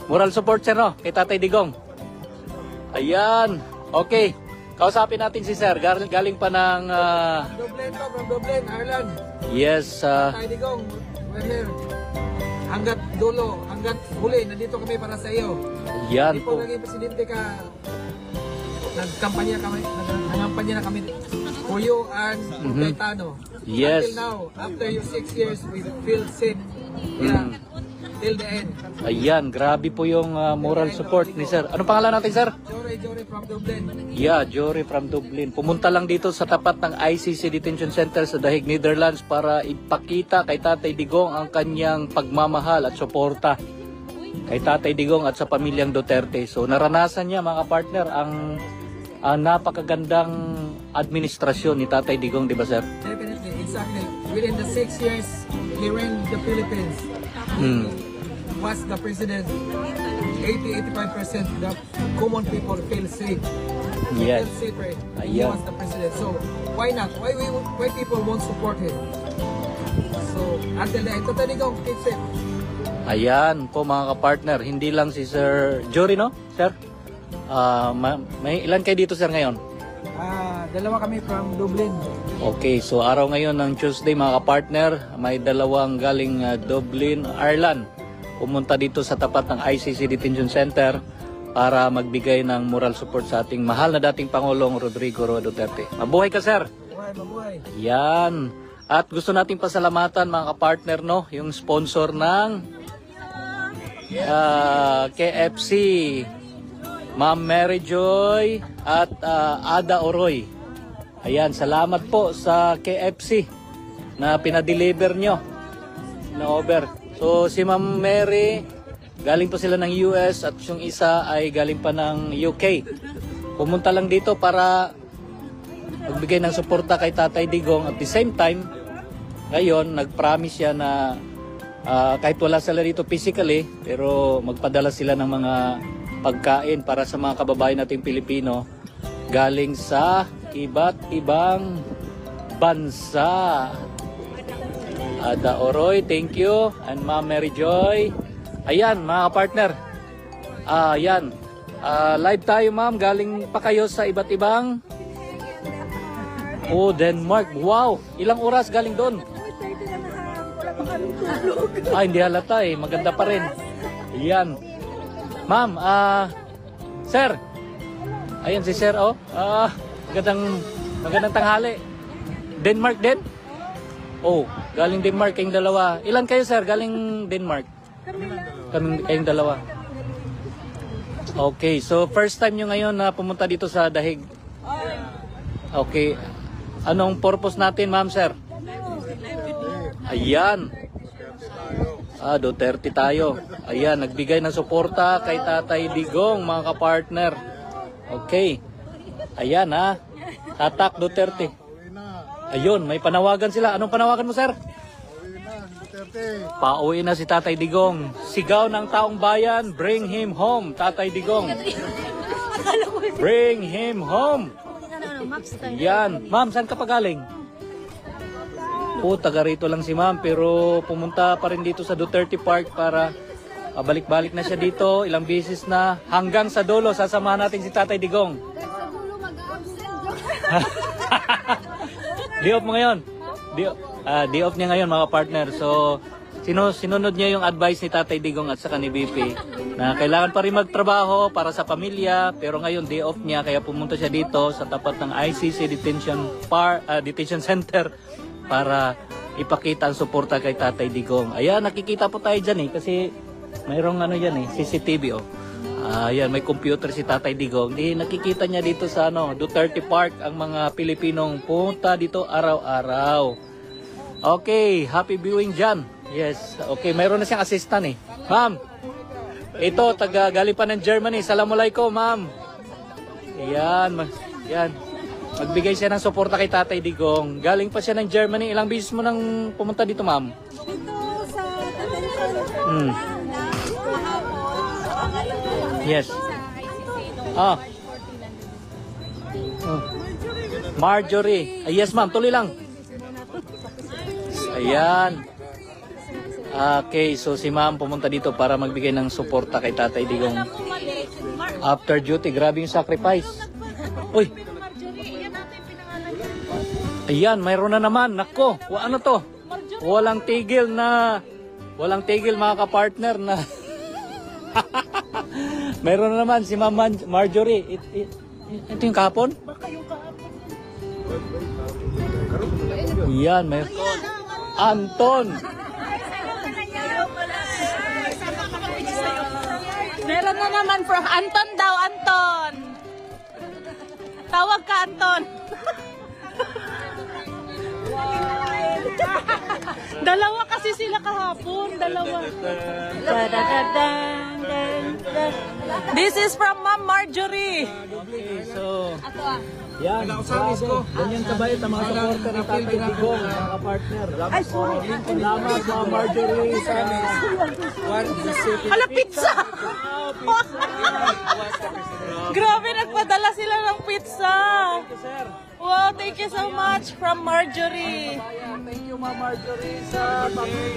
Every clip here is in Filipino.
Moral support, sir, no? Kay Tatay Digong. Ayan. Okay. Kausapin natin si sir. Galing pa ng... From Dublin, Ireland. Yes. Tatay Digong, we're here. Hanggat dulo, hanggat huli, nandito kami para sa iyo. Yan Hindi po po. naging presidente ka, nagkampanya na kami for you and Cayetano. Yes. Until now, after your 6 years, we feel safe. Yeah. Till the end. Ayan, grabe po yung moral support ni sir. Anong pangalan natin, sir? Jory from Dublin. Yeah, Jory from Dublin. Pumunta lang dito sa tapat ng ICC Detention Center sa The Hague, Netherlands para ipakita kay Tatay Digong ang kanyang pagmamahal at suporta kay Tatay Digong at sa pamilyang Duterte. So naranasan niya, mga partner, ang napakagandang administrasyon ni Tatay Digong, di ba, sir? Definitely, exactly. Within the 6 years, he ran the Philippines. Was the president, 80-85% the common people feel safe. Yes. Feel safe, right? He Ayan. was the president. So why not? Why people won't support him? So until the end, Tatay Digong, keep safe. Ayan po, mga kapartner, hindi lang si Sir Jory, no? Sir? May ilan kayo dito, sir, ngayon? Dalawa kami from Dublin. Okay, so araw ngayon ng Tuesday, mga kapartner, may dalawang galing Dublin, Ireland. Pumunta dito sa tapat ng ICC Detention Center para magbigay ng moral support sa ating mahal na dating Pangulong Rodrigo Roa Duterte. Mabuhay ka, sir! Mabuhay. Yan. At gusto nating pasalamatan, mga kapartner, no, yung sponsor ng KFC, Ma'am Mary Joy at Ada Oroy. Ayan, salamat po sa KFC na pinadeliver nyo na over. So si Ma'am Mary, galing po sila ng US at yung isa ay galing pa ng UK. Pumunta lang dito para magbigay ng suporta kay Tatay Digong. At the same time, ngayon nag-promise siya na kahit wala sila dito physically, pero magpadala sila ng mga pagkain para sa mga kababayan nating Pilipino galing sa iba't ibang bansa. Ada Oroy, thank you. And Ma'am Mary Joy. Ayan, mga partner. Ayan. Live tayo, ma'am. Galing pa kayo sa iba't ibang... Oh, Denmark. Wow! Ilang oras galing doon? Hindi halata eh. Maganda pa rin. Ayan. Ma'am, sir. Ayan si sir, oh. Magandang tanghali. Denmark din? Oh, galing Denmark kayong dalawa. Ilan kayo, sir? Galing Denmark? Kayong dalawa. Okay, so first time nyo ngayon na pumunta dito sa The Hague. Okay. Anong purpose natin, ma'am, sir? Ayan. Duterte tayo. Ayan, nagbigay ng suporta kay Tatay Digong, mga kapartner. Okay. Ayan, ha. Tatak Duterte. Ayun, may panawagan sila. Anong panawagan mo, sir? Pauwi na si Tatay Digong. Sigaw ng taong bayan, bring him home, Tatay Digong. Bring him home. Yan. Ma'am, saan ka pa galing? Taga rito lang si ma'am, pero pumunta pa rin dito sa Duterte Park para balik-balik na siya dito. Ilang beses na. Hanggang sa dulo, sasamahan natin si Tatay Digong. Di off mo ngayon? Di off niya ngayon, mga partner. So, sinunod niya yung advice ni Tatay Digong at saka ni BP na kailangan pa rin magtrabaho para sa pamilya, pero ngayon di off niya, kaya pumunta siya dito sa tapat ng ICC Detention Center para ipakita ang suporta kay Tatay Digong. Ayan, nakikita po tayo dyan eh, kasi mayroong yan eh, CCTV oh. Ayan, may computer si Tatay Digong. Nakikita niya dito sa Duterte Park ang mga Pilipinong punta dito araw-araw. Okay, happy viewing dyan. Yes, okay, mayroon na siyang assistant eh. Ma'am, ito, galing pa ng Germany. Assalamualaikum, ma'am. Ayan, yan. Magbigay siya ng suporta kay Tatay Digong. Galing pa siya ng Germany. Ilang beses mo nang pumunta dito, ma'am? Dito sa Tatay Yes. Marjorie. Yes, ma'am. Tuloy lang. Ayan. Okay, so si ma'am pumunta dito para magbigay ng suporta kay Tatay Digong. After duty, grabe yung sacrifice. Uy! Ayan, mayroon na naman. Nako, ano to? Walang tigil mga kapartner na. Mayroon na naman si Ma'am Marjorie. Ito yung kahapon? Yan, may Anton. Meron na naman from Anton daw, Anton. Tawag ka, Anton. Dalawa kasi sila kahapon, dalawa. This is from Ma'am Marjorie. Okay, so yan, ganyan kabait ang mga supporter ng Tatay Digong, mga kapartner. Salamat mga Marjorie sa Ala, pizza! Grabe, nagpadala sila ng pizza. Wow, thank you so much from Marjorie. Thank you, Ma'am Marjorie, sa birthday.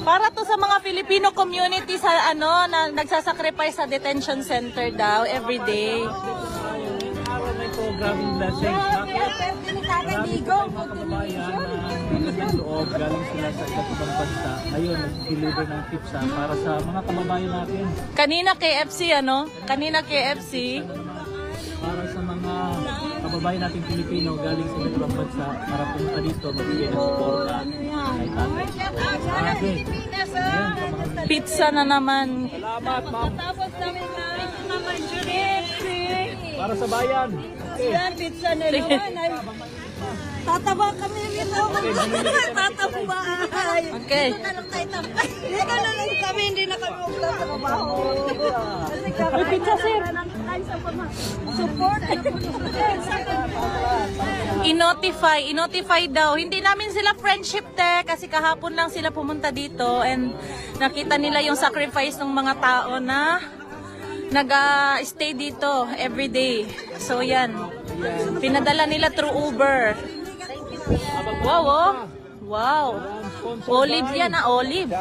Para to sa mga Filipino community sa na nagsasacrifice sa detention center daw every day. Araw na ito, grabing blessings. Marami mga kababayan na naging loob, galing sila sa iba't ibang bansa. Ngayon, nag-deliver ng pizza para sa mga kababayan natin. Kanina KFC Kanina KFC. Para sa mga kababayan natin Pilipino galing sa iba't ibang bansa para pumunta dito, magbigay ng suporta kay Tatay. Okay. Ayan, sa mga Pizza na naman. salamat, ma'am. Tapos namin na KFC. Para sa bayan. Okay. Yan, pizza na naman. Tataba kami nito. Tataba. Okay. Dito na lang tayo tapos. Dito na lang kami, hindi na kami magtatrabaho. May pizza, sir. Support. I-notify daw. Hindi namin sila friendship kasi kahapon lang sila pumunta dito and nakita nila yung sacrifice ng mga tao na nag-stay dito every day. So yan. Pinadala nila through Uber. Wow, oh. Wow. Olive yan, olive.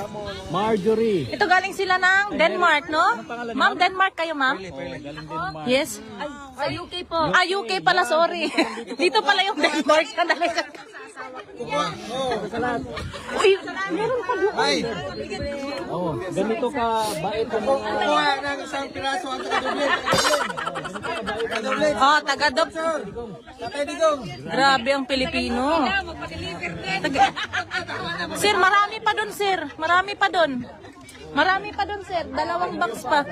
Marjorie. Ito galing sila ng Denmark, no? Ma'am, Denmark kayo, ma'am? Galing Denmark. Yes. Sa UK po. UK pala, sorry. Dito pala yung Denmark. Kadali ka. Uy, meron pa doon. Oh, ganito ka bait ang mga Kuha ng isang piraso ang taga-dublit. Oh, taga-dop. Tatay Digong. Grabe ang Pilipino. Sir, marami pa doon, sir. Marami pa doon. Marami pa doon, sir. 2 box pa.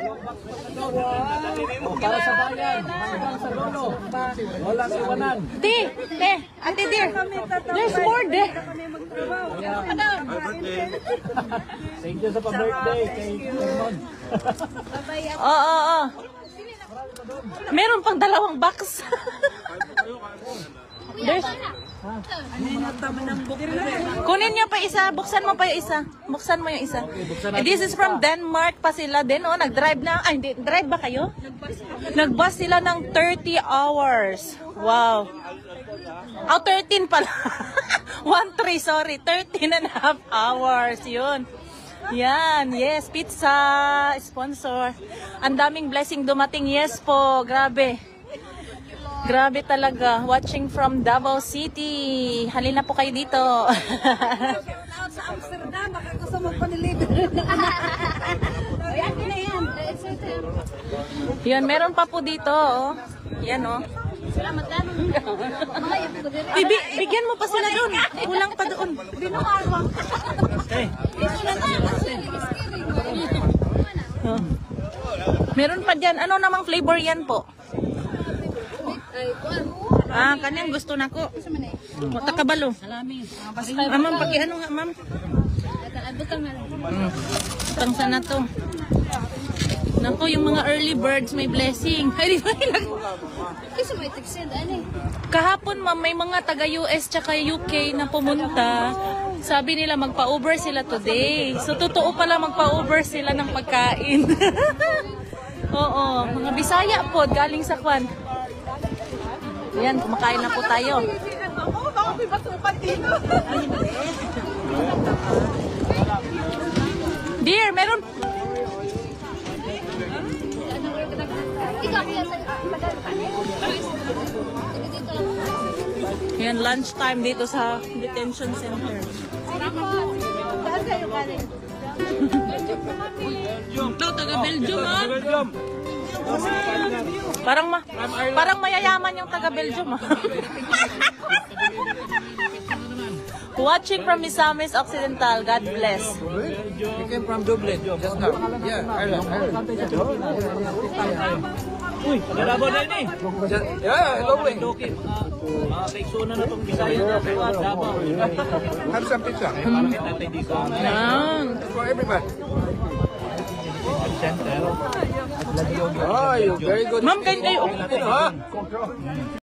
para sa bayan, sa dulo. Walang iwanan. Ate dear. There's more there. Thank you sa pa-birthday kay Hermon. Oo. Meron pang 2 box. There's... Kunin niyo pa isa, buksan mo pa yung isa. Buksan mo yung isa. This is from Denmark pa sila din, oh. Nag-drive na, ay, drive ba kayo? Nag-bus sila ng 30 hours. Wow. 13 pala. 13, sorry. 13.5 hours, yun. Yan, yes, pizza, sponsor. Ang daming blessing dumating, yes po, grabe. Grabe talaga. Watching from Davao City. Halina po kayo dito. Sa Amsterdam, baka gusto magpanilibre. Yan na yan. Yan, meron pa po dito. Oh. Yan, oh. Salamat lang. Bigyan mo pa sila doon. Kulang pa doon. Binukarwang. Oh. Meron pa dyan. Ano namang flavor yan po? Kanyang gusto na ko. Takabalo. Ma'am, pakiano nga, ma'am. Tang sana to. Nako, yung mga early birds may blessing. Kahapon, ma'am, may mga taga-US tsaka UK na pumunta. Sabi nila magpa-Uber sila today. So, totoo pala magpa-Uber sila ng pagkain. Oo, mga Bisaya po, galing sa Kwan. Yan, kumakain na po tayo. Dear, meron... Yan, lunch time dito sa detention center. Ito, taga Belgium, ah. Parang mayayaman yung taga Belgium, ah. Watching from Misamis Occidental. God bless. We came from Dublin just now. Yeah, Ireland. Uy, Davao na yun eh. Yeah, Dublin. Kaigsunan na itong Bisaya na Davao. Have some pizza. Yan. For everybody. Oh, you're very good. Ma'am, kain kayo. Huh?